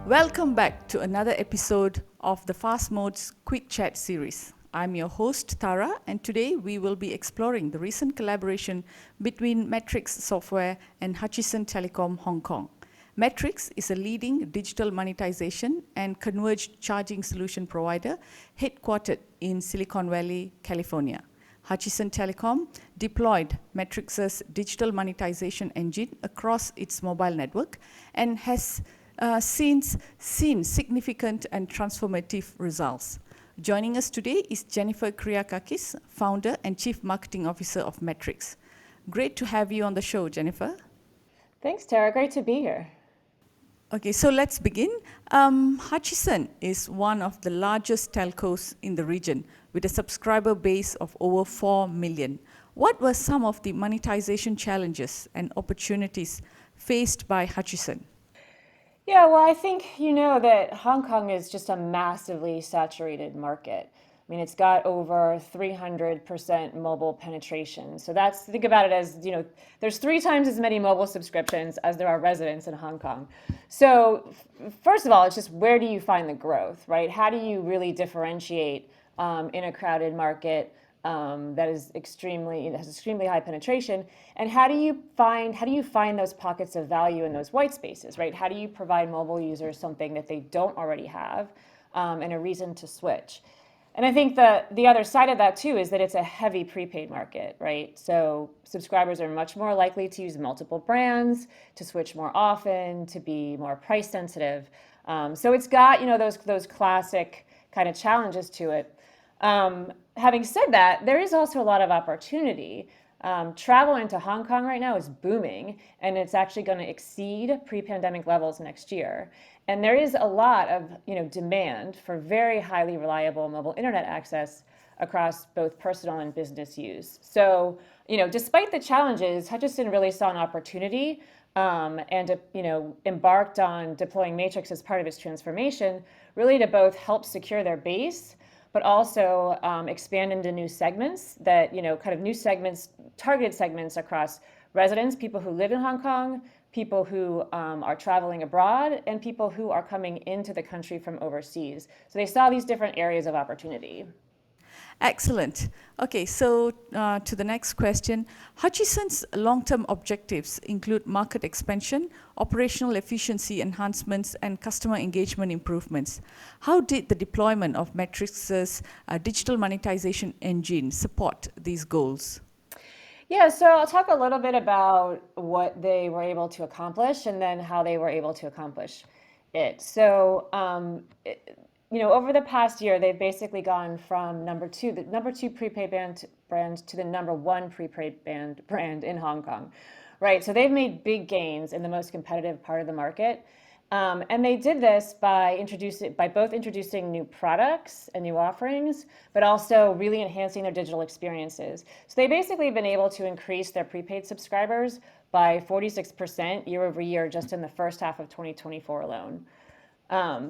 Welcome back to another episode of the Fast Modes Quick Chat series. I'm your host Tara, and today we will be exploring the recent collaboration between MATRIXX Software and Hutchison Telecom Hong Kong. MATRIXX is a leading digital monetization and converged charging solution provider headquartered in Silicon Valley, California. Hutchison Telecom deployed MATRIXX's digital monetization engine across its mobile network and has since seen significant and transformative results. Joining us today is Jennifer Kriakakis, founder and chief marketing officer of MATRIXX. Great to have you on the show, Jennifer. Thanks, Tara. Great to be here. Okay, so let's begin. Hutchison is one of the largest telcos in the region with a subscriber base of over 4 million. What were some of the monetization challenges and opportunities faced by Hutchison? Yeah, well, I think you know that Hong Kong is just a massively saturated market. I mean, it's got over 300% mobile penetration. So think about it as, there's 3 times as many mobile subscriptions as there are residents in Hong Kong. So first of all, it's just where do you find the growth, right? How do you really differentiate in a crowded market that has extremely high penetration, and how do you find those pockets of value in those white spaces, right? How do you provide mobile users something that they don't already have, and a reason to switch? And I think the other side of that too is that it's a heavy prepaid market, right? So subscribers are much more likely to use multiple brands, to switch more often, to be more price sensitive. So it's got those classic kind of challenges to it. Having said that, there is also a lot of opportunity. Travel into Hong Kong right now is booming, and it's actually going to exceed pre-pandemic levels next year. And there is a lot of demand for very highly reliable mobile internet access across both personal and business use. So despite the challenges, Hutchison really saw an opportunity and embarked on deploying MATRIXX as part of its transformation, really to both help secure their base, but also expand into new segments that, new segments, targeted segments across residents, people who live in Hong Kong, people who are traveling abroad, and people who are coming into the country from overseas. So they saw these different areas of opportunity. Excellent. Okay, so to the next question. Hutchison's long-term objectives include market expansion, operational efficiency enhancements, and customer engagement improvements. How did the deployment of MATRIXX's digital monetization engine support these goals? Yeah, so I'll talk a little bit about what they were able to accomplish and then how they were able to accomplish it. So, over the past year, they've basically gone from the number two prepaid brand to the number one prepaid brand in Hong Kong, right? So they've made big gains in the most competitive part of the market. And they did this by both introducing new products and new offerings, but also really enhancing their digital experiences. So they basically have been able to increase their prepaid subscribers by 46% year over year just in the first half of 2024 alone.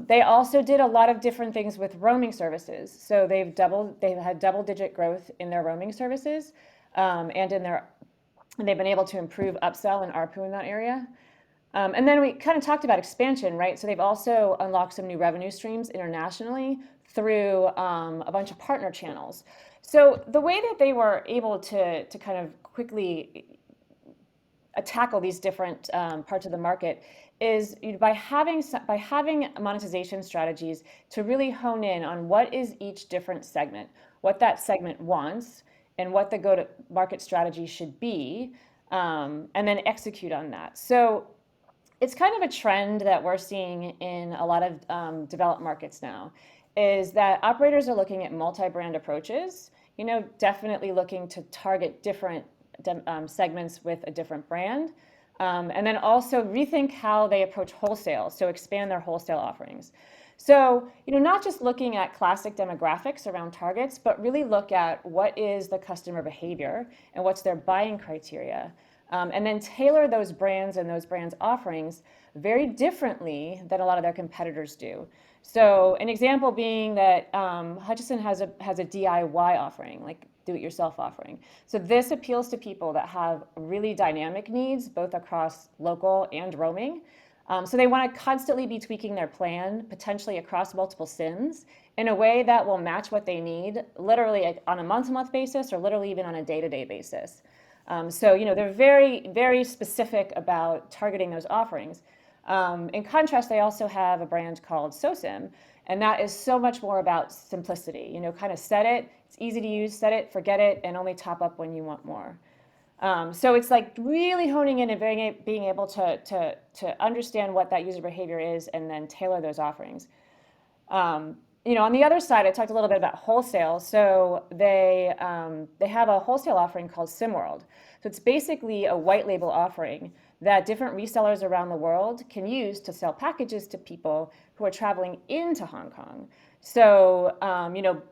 They also did a lot of different things with roaming services. So they've had double-digit growth in their roaming services, and they've been able to improve upsell and ARPU in that area. And then we kind of talked about expansion, right? So they've also unlocked some new revenue streams internationally through a bunch of partner channels. So the way that they were able to kind of quickly tackle these different parts of the market is by having monetization strategies to really hone in on what is each different segment, what that segment wants, and what the go-to-market strategy should be, and then execute on that. So it's kind of a trend that we're seeing in a lot of developed markets now, is that operators are looking at multi-brand approaches, definitely looking to target different segments with a different brand, and then also rethink how they approach wholesale, so expand their wholesale offerings. So, not just looking at classic demographics around targets, but really look at what is the customer behavior and what's their buying criteria. And then tailor those brands and those brands' offerings very differently than a lot of their competitors do. So an example being that Hutchison has a DIY offering, like do-it-yourself offering. So this appeals to people that have really dynamic needs, both across local and roaming. So they want to constantly be tweaking their plan, potentially across multiple SIMs, in a way that will match what they need, literally on a month-to-month basis, or literally even on a day-to-day basis. So they're very, very specific about targeting those offerings. In contrast, they also have a brand called SoSIM, and that is so much more about simplicity. Kind of set it, it's easy to use, set it, forget it, and only top up when you want more. So it's like really honing in and being able to understand what that user behavior is and then tailor those offerings. On the other side, I talked a little bit about wholesale. So they have a wholesale offering called SimWorld. So it's basically a white label offering that different resellers around the world can use to sell packages to people who are traveling into Hong Kong. So,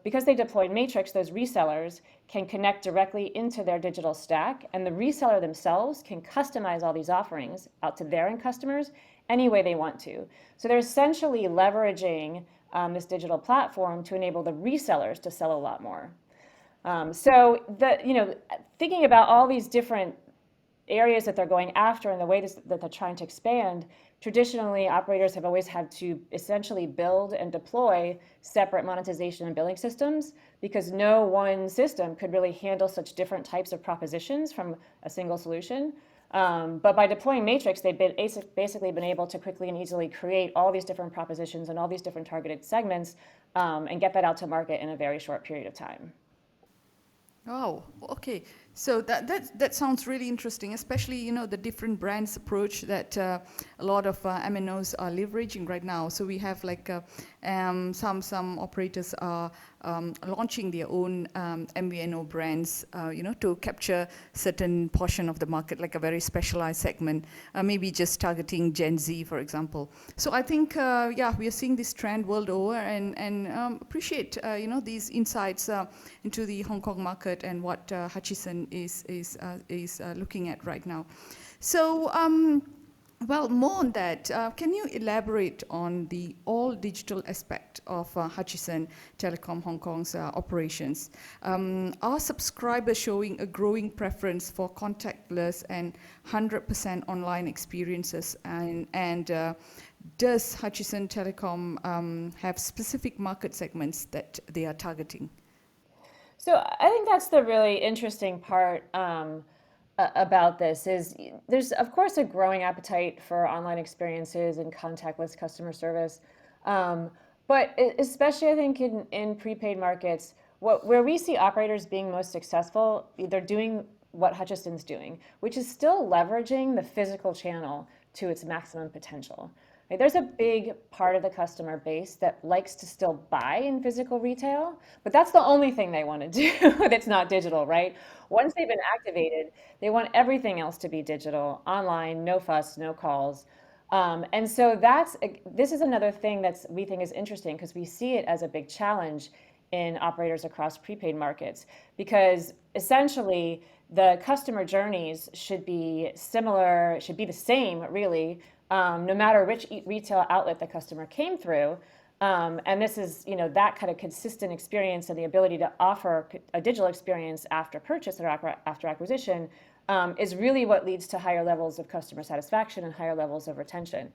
because they deployed MATRIXX, those resellers can connect directly into their digital stack, and the reseller themselves can customize all these offerings out to their end customers any way they want to. So they're essentially leveraging this digital platform to enable the resellers to sell a lot more. Thinking about all these different areas that they're going after and the way that they're trying to expand, traditionally operators have always had to essentially build and deploy separate monetization and billing systems because no one system could really handle such different types of propositions from a single solution. But by deploying MATRIXX, they've basically been able to quickly and easily create all these different propositions and all these different targeted segments and get that out to market in a very short period of time. Oh, okay. So that sounds really interesting, especially the different brands approach that a lot of MNOs are leveraging right now. So we have like some operators are launching their own MVNO brands, to capture certain portion of the market, like a very specialized segment, maybe just targeting Gen Z, for example. So I think we are seeing this trend world over, and appreciate these insights into the Hong Kong market and what Hutchison is looking at right now. So, well, more on that, can you elaborate on the all-digital aspect of Hutchison Telecom Hong Kong's operations? Are subscribers showing a growing preference for contactless and 100% online experiences? And does Hutchison Telecom have specific market segments that they are targeting? So I think that's the really interesting part about this is there's of course a growing appetite for online experiences and contactless customer service, but especially I think in prepaid markets, where we see operators being most successful, they're doing what Hutchison's doing, which is still leveraging the physical channel to its maximum potential. Right? There's a big part of the customer base that likes to still buy in physical retail, but that's the only thing they want to do that's not digital, right? Once they've been activated, they want everything else to be digital, online, no fuss, no calls. And so this is another thing that's we think is interesting because we see it as a big challenge in operators across prepaid markets because essentially the customer journeys should be similar, should be the same really, no matter which retail outlet the customer came through. And this is, that kind of consistent experience and the ability to offer a digital experience after purchase or after acquisition is really what leads to higher levels of customer satisfaction and higher levels of retention.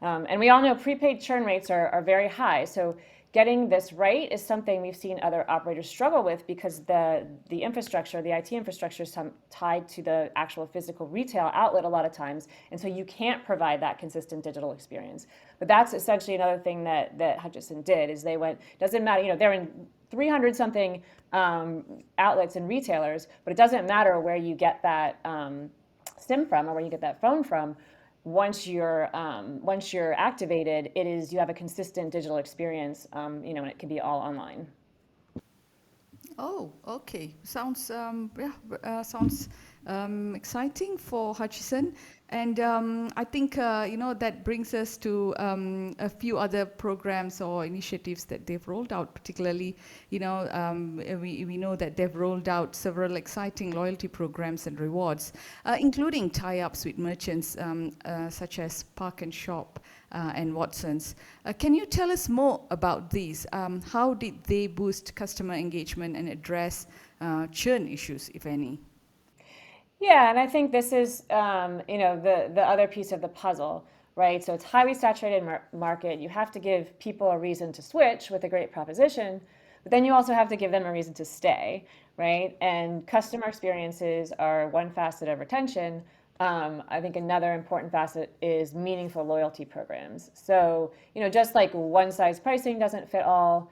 And we all know prepaid churn rates are very high. So getting this right is something we've seen other operators struggle with because the infrastructure, the IT infrastructure is tied to the actual physical retail outlet a lot of times. And so you can't provide that consistent digital experience. But that's essentially another thing that Hutchison did is they went, doesn't matter, they're in 300 something outlets and retailers, but it doesn't matter where you get that SIM from or where you get that phone from. Once you're activated, you have a consistent digital experience, and it can be all online. Oh, okay. Sounds sounds exciting for Hutchison, and I think that brings us to a few other programs or initiatives that they've rolled out. Particularly, we know that they've rolled out several exciting loyalty programs and rewards, including tie-ups with merchants such as Park and Shop and Watsons. Can you tell us more about these? How did they boost customer engagement and address churn issues, if any? Yeah, and I think this is, the other piece of the puzzle, right? So it's highly saturated market. You have to give people a reason to switch with a great proposition, but then you also have to give them a reason to stay, right? And customer experiences are one facet of retention. I think another important facet is meaningful loyalty programs. So, just like one size pricing doesn't fit all,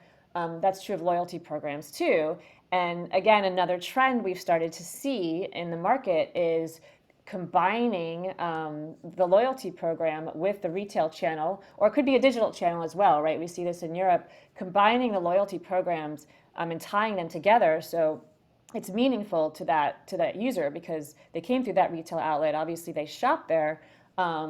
that's true of loyalty programs too. And again, another trend we've started to see in the market is combining the loyalty program with the retail channel, or it could be a digital channel as well, right? We see this in Europe, combining the loyalty programs and tying them together so it's meaningful to that user because they came through that retail outlet. Obviously, they shop there.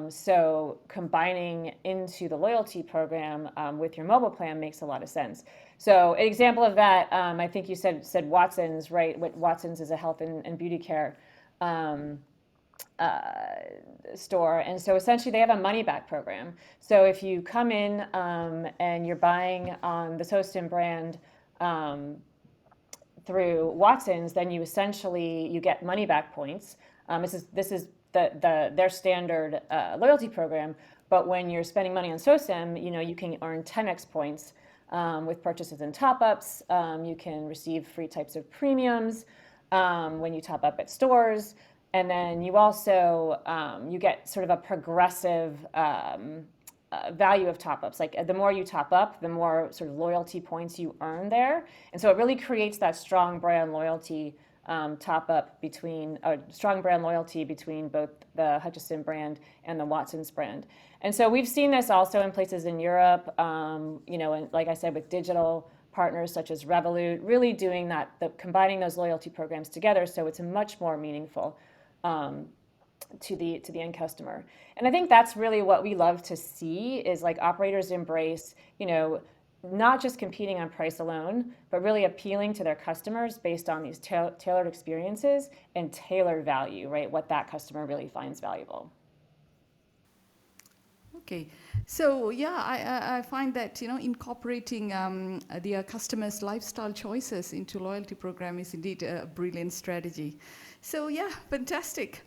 So combining into the loyalty program with your mobile plan makes a lot of sense. So an example of that, I think you said Watson's, right? Watson's is a health and beauty care um, store, and so essentially they have a money back program. So if you come in and you're buying on the Hutchison brand through Watson's, then you get money back points. This is their standard loyalty program. But when you're spending money on SOSIM, you can earn 10x points with purchases and top-ups. You can receive free types of premiums when you top up at stores. And then you also you get sort of a progressive value of top-ups. Like the more you top up, the more sort of loyalty points you earn there. And so it really creates that strong brand loyalty strong brand loyalty between both the Hutchison brand and the Watson's brand. And so we've seen this also in places in Europe, and like I said, with digital partners such as Revolut, really doing that, combining those loyalty programs together so it's much more meaningful to the end customer. And I think that's really what we love to see is like operators embrace, not just competing on price alone, but really appealing to their customers based on these tailored experiences and tailored value, right? What that customer really finds valuable. Okay, so yeah, I find that incorporating their customers' lifestyle choices into loyalty program is indeed a brilliant strategy. So yeah, fantastic.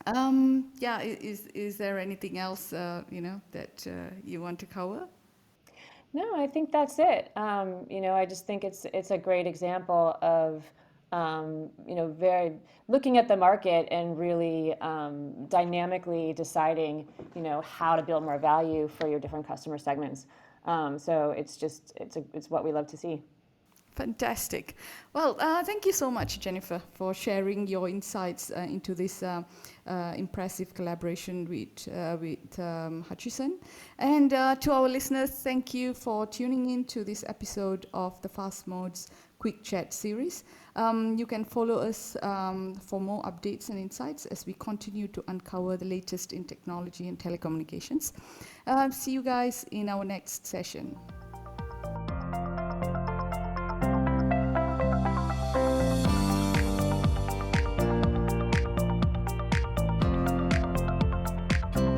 Yeah, is there anything else that you want to cover? No, I think that's it. I just think it's a great example of very looking at the market and really dynamically deciding how to build more value for your different customer segments. So it's what we love to see. Fantastic. Well, thank you so much, Jennifer, for sharing your insights into this impressive collaboration with Hutchison. And to our listeners, thank you for tuning in to this episode of the Fast Modes Quick Chat series. You can follow us for more updates and insights as we continue to uncover the latest in technology and telecommunications. See you guys in our next session.